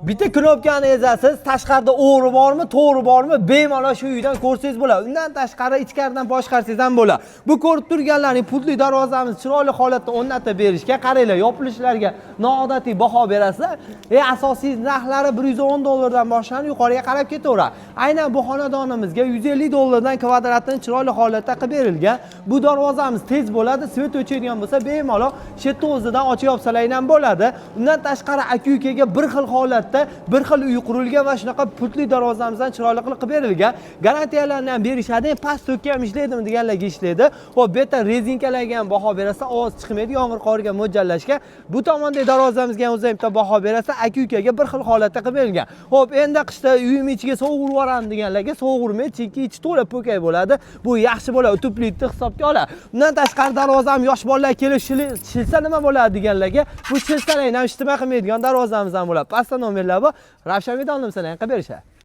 Bitta knopkani ezasiz, tashqarida o'g'ri bormi, to'g'ri bormi, bemalol shu uydan ko'rsangiz bo'ladi. Undan tashqari ichkaridan boshqarsangiz ham bo'ladi. Bu ko'rib turganlaring pulli darvozamiz chiroyli holatda o'rnatib berishga, qaranglar, yopilishlarga noodatiy baho berasizlar. Asosiy narxlari $110 dan boshlanib yuqoriga qarab ketaveradi. Aynan bu xonadonimizga $150 kvadratini chiroyli holatda qilib berilgan. Bu darvozamiz tez bo'ladi, svet o'chadigan bo'lsa bemalol shu yerda o'zidan ochib yopsalaring ham bo'ladi. Undan tashqari aka-ukaga bir xil holatda bir xil uy qurilgan va shunaqa pultli darvozamizdan chiroyli qilib berilgan. Garantiyalarni ham berishadi. Past to'kka ham ishlaydimi deganlarga ishlaydi. Xo'p, bu yerda rezinkalarga ham baho berasa, ovoz chiqmaydi, yomg'ir qorga mo'ljallashga. Bu tomondagi darvozamizga ham o'zi bitta baho berasa, aka-ukaga bir xil holatda qilib berilgan. Xo'p, endi qishda uyim ichiga sovuq urib yuboraman deganlarga sovuq urmaydi, chunki ichi to'la po'kay bo'ladi. Bu yaxshi bo'ladi, tuplitni hisobga oladi. Undan tashqari darvozam yosh bolalar kelib shilsa nima bo'ladi deganlarga, bu shilsalarni ham ishtima qilmaydigan darvozamiz ham bo'ladi. Pastda nomerlar bor. Ravshan Medonov sanang qilib berishadi.